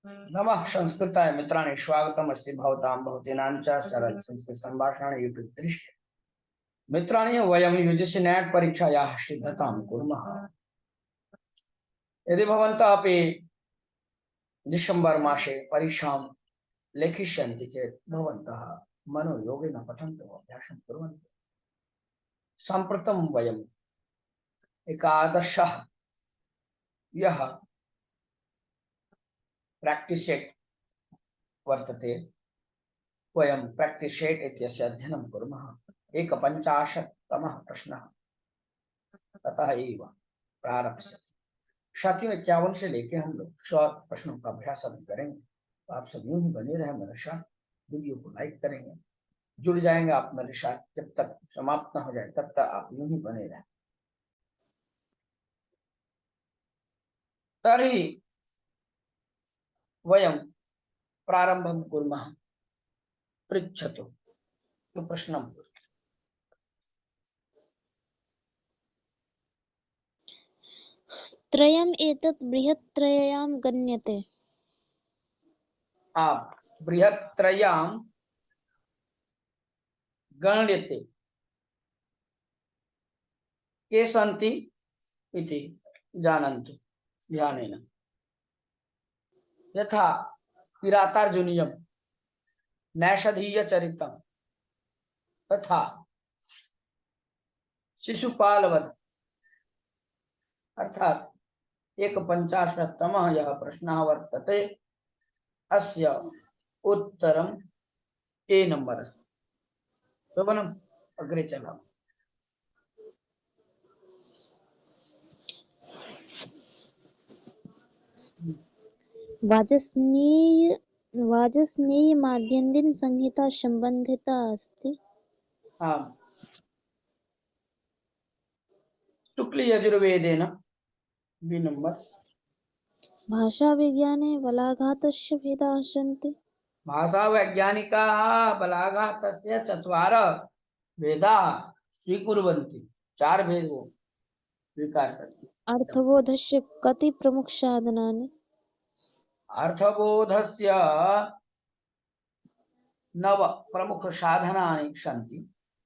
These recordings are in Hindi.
नमः संस्कृताय मित्राणि स्वागतमस्ति भवतां भवतीनां च सरल संस्कृत संभाषण यूट्यूब दृश्य मित्राणि वयं यूजीसी नेट परीक्षायाः सिद्धतां कुर्मः। यदि भवन्तः अपि डिसेम्बर मासे परीक्षां लेखिष्यन्ति चेत् भवन्तः मनोयोगेन पठन्तु अभ्यासं कुर्वन्तु। सम्प्रतं वयम् एकादशः यः प्रैक्टिस सेट वर्तते वयं प्रैक्टिस सेट इत्यस्य अध्ययनं कुर्मः। 150तमः प्रश्नः ततः एव प्रारभ्य 751 से लेके हम लोग 100 प्रश्नों का अभ्यास अभी करेंगे। तो आप सब यूं ही बने रहे मेरे साथ, वीडियो को लाइक करेंगे, जुड़ जाएंगे आप मेरे साथ। जब तक समाप्त न हो जाए तब तक आप यूं ही बने रहें। तर्हि वयं प्रारंभं कुर्मः। पृच्छतु तो प्रश्नं त्रयम् एतत् बृहत्त्रय्यां गण्यते। बृहत्त्रयां गण्यते। के सन्ति इति जानन्तु ध्यानेन। यथा किरातार्जुनीयं नैषधीयचरितं तथा शिशुपालवध अर्थात 150तमः यः प्रश्नः वर्तते अस्य उत्तरम् ए नंबर अस्ति। शोभनम् अग्रे चलामः। वाजस्नेयीमाद्यन्दिन संहिता संबंधिता अस्ति। आम् शुक्ल यजुर्वेदेन बी नंबर। भाषाविज्ञाने बलाघातस्य भेदाः सन्ति। भाषा वैज्ञानिकाः बलाघातस्य चत्वारः भेदाः स्वीकुर्वन्ति। 4 भेद वो स्वीकार करते। अर्थबोधस्य कति प्रमुखसाधनानि। अर्थबोधस्य 9 प्रमुख साधनानि सन्ति।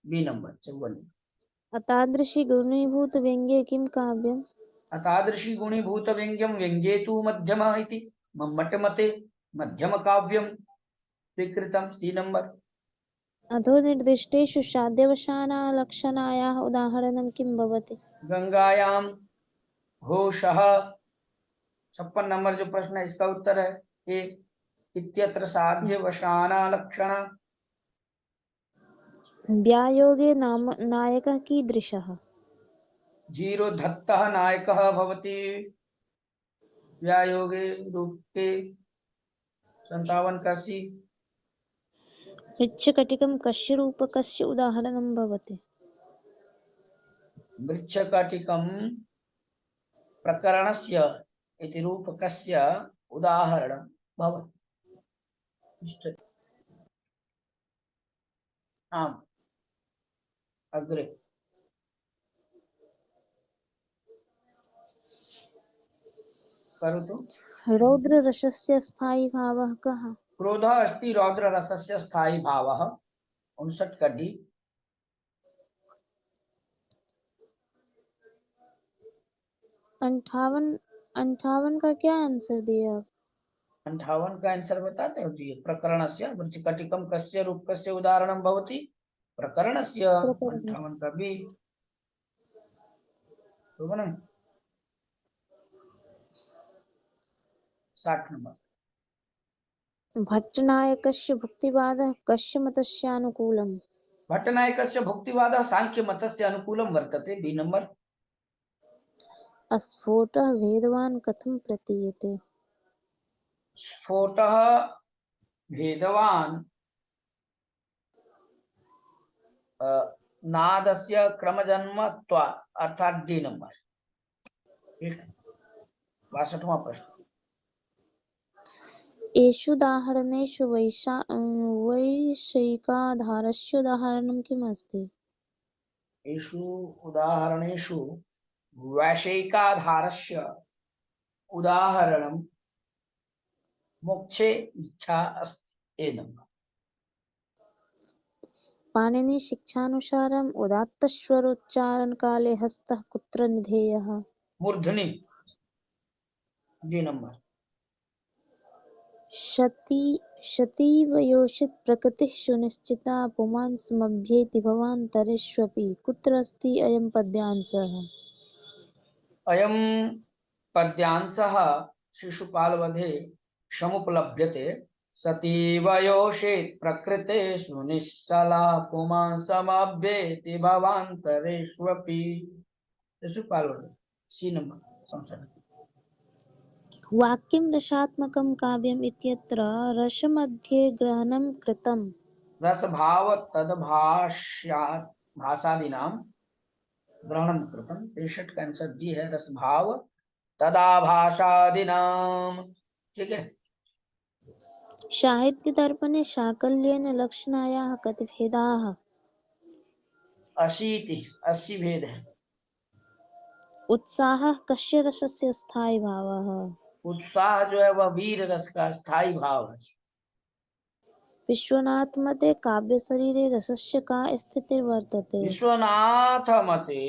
B number 54। अतादृशी गुणीभूतव्यङ्ग्ये किं काव्यम्। अतादृशी गुणीभूत व्यंग्यम व्यंग्ये तु मध्यमः इति मम्मट मते मध्यम काव्यम स्वीकृतम्। C number. अधो निर्दिष्टेषु साध्यवसानलक्षणायाः उदाहरणं किं भवति। गंगायां घोषः 56 नंबर जो प्रश्न है इसका उत्तर है ए। इत्यत्र साध्य वशाना लक्षण। व्यायोगे नायकः कीदृशः। धीरोधत्तः नायकः भवति व्यायोगे रूपके 57 का सी। मृच्छकटिकं कस्य रूपकस्य उदाहरणं भवति। मृच्छकटिकं प्रकरणस्य इति रूपकस्य उदाहरणं भवति। आम् अग्रे करोतु। रौद्ररसस्य स्थायी भावः कः। क्रोधः अस्ति रौद्ररसस्य स्थायी भावः। 59 का डी। 58 का क्या आंसर दिया आप। 58 का आंसर बताते हो जी। प्रकरणस्य मृच्छकटिकं कस्य रूपकस्य उदाहरणं भवति प्रकरणस्य। 58 का बी। शोभनम् 60 नंबर। भट्टनायकस्य भुक्तिवादः कस्य मतस्य अनुकूलम्। भट्टनायकस्य भुक्तिवादः सांख्य मतस्य अनुकूलं वर्तते। B number. अस्फोटः भेदवान् कथं प्रतीयते। स्फोटः भेदवान् नादस्य क्रमजन्मत्वात् अर्थात डी नंबर। 62वां प्रश्न। एषुदाहरणेषु वैषयिकाधारस्य उदाहरणं किम् अस्ति। एषु उदाहरणेषु वैषयिकाधारस्य उदाहरणं मोक्षे इच्छा अस्ति एनम। पाणिनि शिक्षानुसारम् उदात्तस्वरोच्चारण काले हस्तः कुत्र निधेयः? मूर्धनि 2 नंबर। शतीव योषित प्रकृतिः सुनिश्चिता पुमान् समभ्येति भवान्तरेष्वपि। कुत्र अस्ति अयं पद्यांशः? अयम पद्यांशः शिशुपालवधे समुपलभ्यते। सतीव योषेत् प्रकृतेषु निश्चला पुमान् समभ्येति भवान्तरेष्वपि। शिशुपालवधे 3 नंबर संशय। वाक्यं रसात्मकं काव्यम् इत्यत्र रसमध्ये ग्रहणं कृतम्। रसभाव तदभाष्यात् भाषादीनां ग्रहणं कृतं। 63 का आंसर डी है, रसभाव तदाभाषादीनाम। ठीक है। साहित्यदर्पणे शाकल्येन लक्षणायाः कति भेदाः? 80 भेद है। उत्साहः कस्य रसस्य स्थायी भावः? उत्साह जो है वह वीर रस का स्थायी भाव है। विश्वनाथ मते काव्यशरीरे रसस्य का स्थितिर्वर्तते? विश्वनाथ मते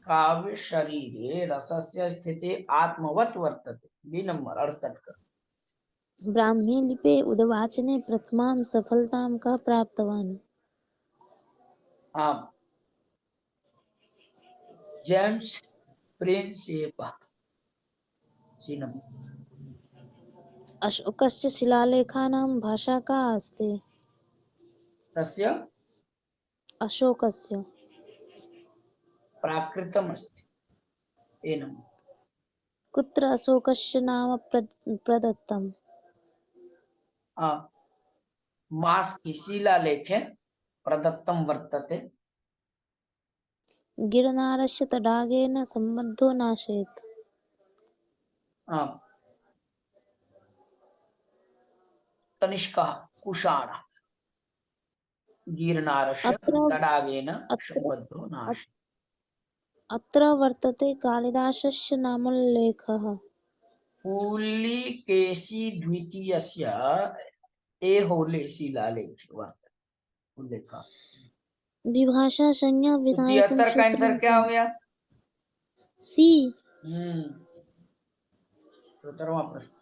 काव्य शरीरे रसस्य स्थिति आत्मवत वर्तते। बी नंबर 68 का। ब्राह्मी लिपे उद्वाचने प्रथमां सफलतां कः प्राप्तवान्? हाँ, जेम्स प्रिंसेप। C number. अशोकस्य शिलालेखानां भाषा का अस्ति? तस्य अशोकस्य प्राकृतम अस्ति। A number. कुत्र अशोकस्य नाम प्रदत्तम्? मास की शिलालेखे प्रदत्तम वर्तते। गिरनारस्य तडागेन सम्बद्धो नाशेत्। तनिष्का कुषाण गिरनारस्य अत्र तडागेन अत्र सम्बद्धो नाश। अत्र वर्तते कालिदासस्य नामोल्लेखः। पुलिकेशी द्वितीयस्य ऐहोले शिलालेखे वर्तते उल्लेख। विभाषा संज्ञा तो विधायकं 73 का आंसर सूत्रं क्या च। हो गया? सी। 17वां प्रश्न।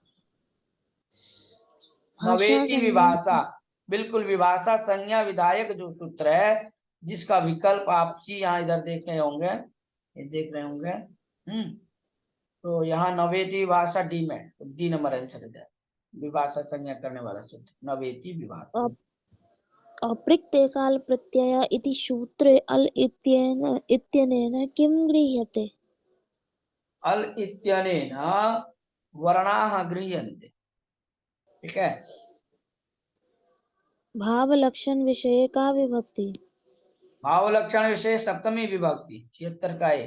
भाषा नवेति संज्ञा विभाषा, बिल्कुल विभाषा संज्ञा विधायक जो सूत्र है जिसका विकल्प आप सी यहाँ इधर देख रहे होंगे, ये देख रहे होंगे। तो यहाँ नवेति विभाषा डी में, तो डी नंबर आंसर इधर। विभाषा संज्ञा करने वाला सूत्र नवेति विभाषा। अप्रत्यय काल प्रत्यय इति सूत्रे अल इत्यनेन किं गृह्यते? अल इत्यनेन वर्णाः गृह्यन्ते। ठीक है। भावलक्षण विषये का विभक्ति? भावलक्षण विषय सप्तमी विभक्ति 76 का है।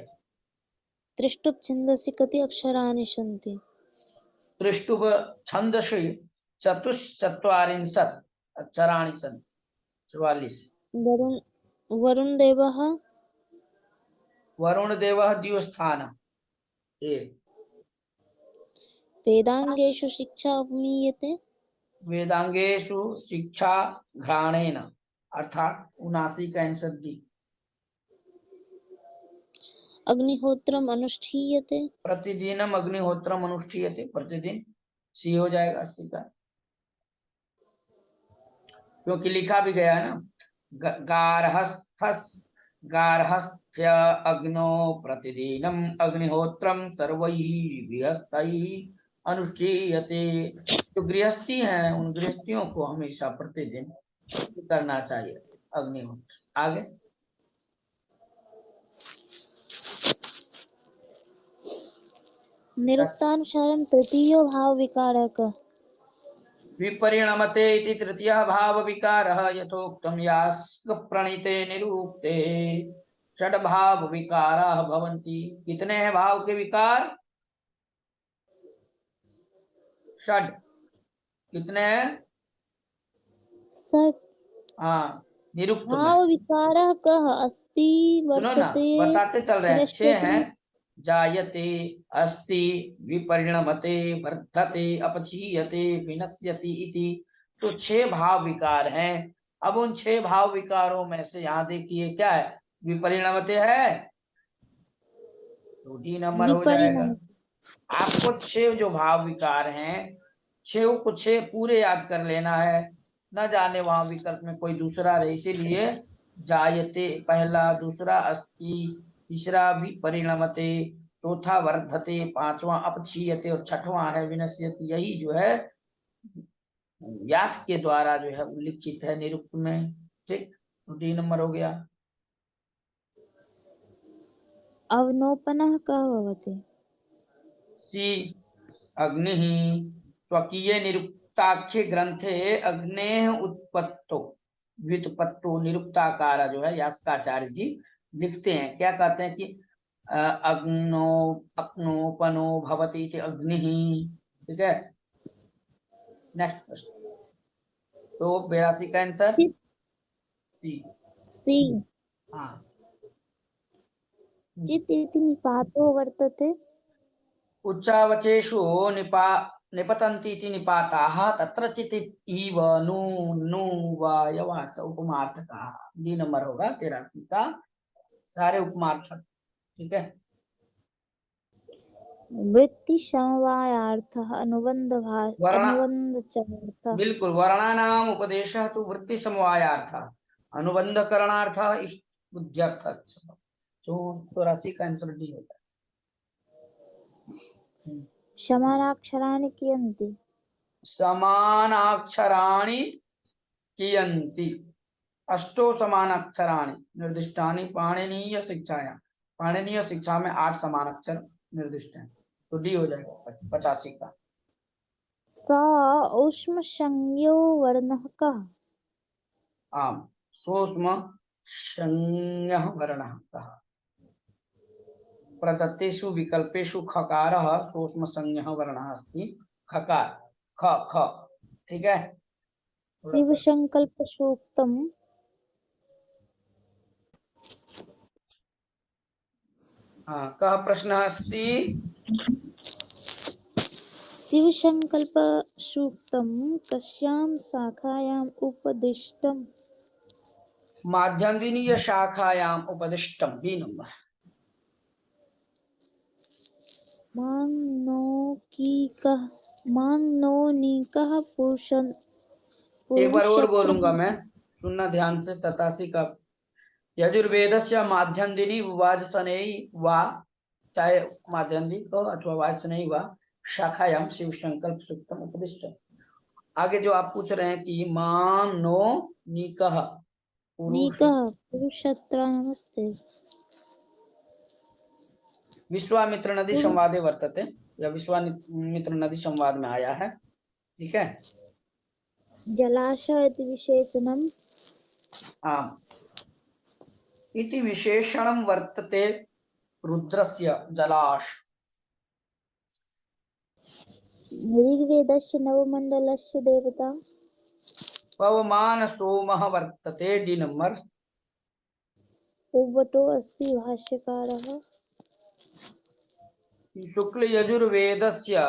त्रिष्टुप् छन्दसि कति अक्षराणि सन्ति? त्रिष्टुप छन्दसि चतुश्चत्वारिंशत् अक्षराणि सन्ति। 44। वरुणदेवः वरुणदेवः द्विस्थानम् ए। वेदांगेषु शिक्षा उपमीयते? वेदांगेषु शिक्षा घ्राणेन, अर्थात 79 का आंसर डी। अग्निहोत्रम् अनुष्ठीयते? प्रतिदिनम अग्निहोत्रम अनुष्ठीयते, प्रतिदिन सी हो जाएगा 80 का, क्योंकि लिखा भी गया है ना। गार्हस्थ्य अग्नो प्रतिदिनम अग्निहोत्रम सर्वैः गृहस्थैः अनुष्ठीयते। जो गृहस्थी हैं उन गृहस्थियों को हमेशा प्रतिदिन करना चाहिए अग्निहोत्र। आगे निरुक्तानुसारं तृतीयो भावविकारः कः? विपरिणमते इति तृतीयः भावविकारः यथोक्तं यास्क प्रणीते निरूक्ते षड भाव विकाराः भवन्ति। कितने हैं भाव के विकार? षड। कितने हैं? षट्। हाँ, निरुक्त में। भावविकारः कः अस्ति सुनो ना, वर्षते बताते चल रहे हैं। 6 हैं। तिरस्कृति जायते, अस्ति, विपरिणमते, वर्धते, अपचीयते, विनश्यति इति। तो 6 भाव विकार हैं। अब उन 6 भाव विकारों में से यहाँ देखिए क्या है, विपरिणमते है, तो डी नंबर हो जाएगा। विपरिणाम। आपको 6 जो भाव विकार हैं, 6 को 6 पूरे याद कर लेना है, न जाने वहां विकल्प में कोई दूसरा रहे। इसीलिए जायते पहला, दूसरा अस्ति, तीसरा भी परिणमते, चौथा वर्धते, पांचवा अपक्षीयते और छठवां है विनश्यति। यही जो है व्यास के द्वारा जो है उल्लिखित है निरुक्त में। ठीक, तो डी नंबर हो गया। अवनोपनः कः भवति? सी अग्निः स्वकीय निरुक्ताक्षे ग्रंथे अग्नेः उत्पत्तो व्युत्पत्तो निरुक्ताकार जो है यास्काचार्य जी लिखते हैं। क्या कहते हैं कि अग्नो अग्नोपनो भवति इति अग्निः। ठीक है, नेक्स्ट प्रश्न। तो 82 का आंसर सी। सी। हाँ, चित् इति निपातो वर्तते। उच्चावचेषु निपतन्ति इति निपाताः तत्र चित् इव नु नु वा यवास उपमार्थकाः। डी नंबर होगा 83 का, सारे उपमार्थक। ठीक है, वृत्ति समवायार्थः वर्ण अनुबंधचार्थः। बिल्कुल, वर्णानाम उपदेशः तो वृत्ति समवायार्थः, अनुबंध करणार्थः बुद्ध्यर्थः। 84 का आंसर डी होगा। समानाक्षराणि कियन्ति? समानाक्षराणि कियन्ति, अष्टो समानाक्षराणि निर्दिष्टानि पाणिनीय शिक्षायां। पाणिनीय शिक्षा में 8 समानाक्षर निर्दिष्ट हैं, तो डी हो जाएगा 85 का। स ऊष्मसंज्ञो वर्णः कः? आम सूक्ष्म संज्ञः वर्णः कः। प्रदत्तेषु विकल्पेषु खकारः सूक्ष्म संज्ञः वर्णः अस्ति, खकार ख ख। ठीक है, शिवसङ्कल्पसूक्तम् कः प्रश्नः अस्ति? शिवसङ्कल्पसूक्तं कस्यां शाखायाम् उपदिष्टम्? माध्यन्दिनीय शाखायाम् उपदिष्टम्। B number. मांगनोनिकः एक बार और पुरुषत्र। बोलूंगा मैं, सुनना ध्यान से। 87 का, यजुर्वेदस्य माध्यन्दिनी वाजसनेयी वा, चाहे माध्यन्दी को अथवा वाजसनेयी वा, शाखायाम शिव संकल्प सूक्तम उपदिष्टम्। आगे जो आप पूछ रहे हैं कि मानो निकः पुरुष नीकः पुरुषत्र नमस्ते। विश्वामित्र नदी संवादे वर्तते, या विश्वामित्र नदी संवाद में आया है। ठीक है, जलाशय इति विशेषणम्। आम इति विशेषणं वर्तते रुद्रस्य जलाश। ऋग्वेदस्य नवमण्डलस्य देवता पवमान सोमः वर्तते। D number. उर्वटो अस्ति भाष्यकारः। शुक्ल यजुर्वेदस्य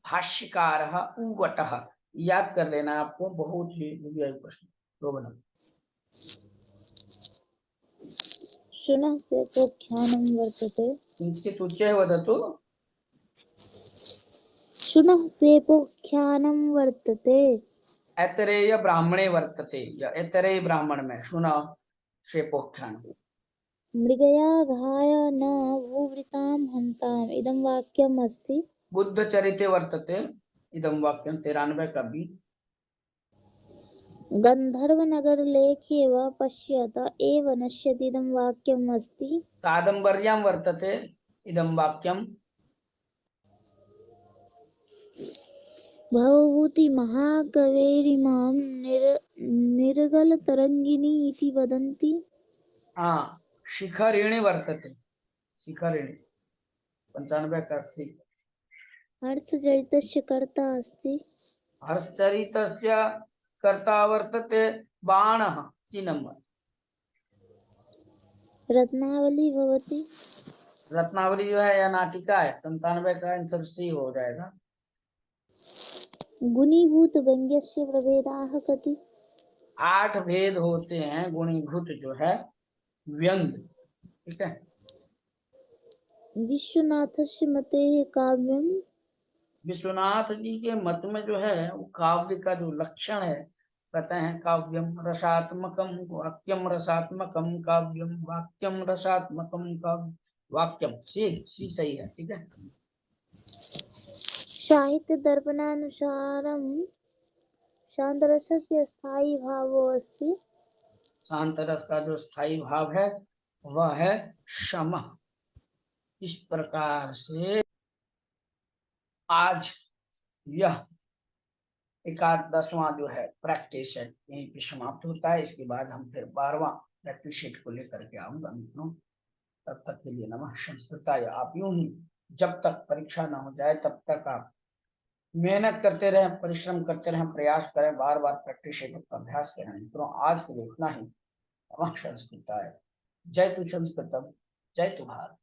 भाष्यकारः उवटः। याद कर लेना आपको, बहुत ही प्रश्न। 2 नंबर। शुनः सेपोख्यानं वर्तते। किञ्चित् उच्चैः वदतु। शुनः सेपोख्यानं वर्तते। ऐतरेय ब्राह्मणे वर्तते, या ऐतरेय ब्राह्मण में शुनः शेपोख्यान। मृगया घाय न भूवृतां हन्ताम् इदं वाक्यम् अस्ति। बुद्ध चरिते वर्तते इदं वाक्यं। 93 का बी। गन्धर्वनगरलेखेव पश्यत एव नश्यति इदं वाक्यम् अस्ति। कादम्बर्यां वर्तते इदं वाक्यं। भवभूति महाकवेरिमां निर्गलतरङ्गिणी इति वदन्ति। शिखरिणी वर्तते, शिखरिणी। 95 का सी। हर्षचरितस्य कर्ता अस्ति। हर्षचरितस्य कर्ता वर्तते बाणः। सी नंबर। रत्नावली भवति। रत्नावली जो है या नाटिका है, 97 का आंसर सी हो जाएगा। गुणीभूत व्यंग्यस्य प्रभेदाः कति? 8 भेद होते हैं गुणीभूत जो है व्यंग। ठीक है। विश्वनाथस्य मते काव्यम विश्वनाथ जी के मत में जो है वो काव्य का जो लक्षण है, कहते हैं काव्यम रसात्मकम वाक्यम रसात्मकम काव्यम वाक्यम रसात्मकम काव्य वाक्यम। सी सही है। ठीक है। साहित्य दर्पणानुसारं शान्तरसस्य स्थायी भावो अस्ति। शांत रस का जो स्थायी भाव है वह है शम। इस प्रकार से आज यह 11वां जो है प्रैक्टिस सेट यहीं पे समाप्त होता है। इसके बाद हम फिर 12वां प्रैक्टिस सेट को लेकर के आऊंगा मित्रों। तब तक के लिए नमः संस्कृताय। आप यूं ही जब तक परीक्षा ना हो जाए तब तक आप मेहनत करते रहें, परिश्रम करते रहें, प्रयास करें, बार बार प्रैक्टिस सेट का अभ्यास करें मित्रों। आज के लिए इतना ही। नमः संस्कृताय। जय तु संस्कृतम, जय तु भारत।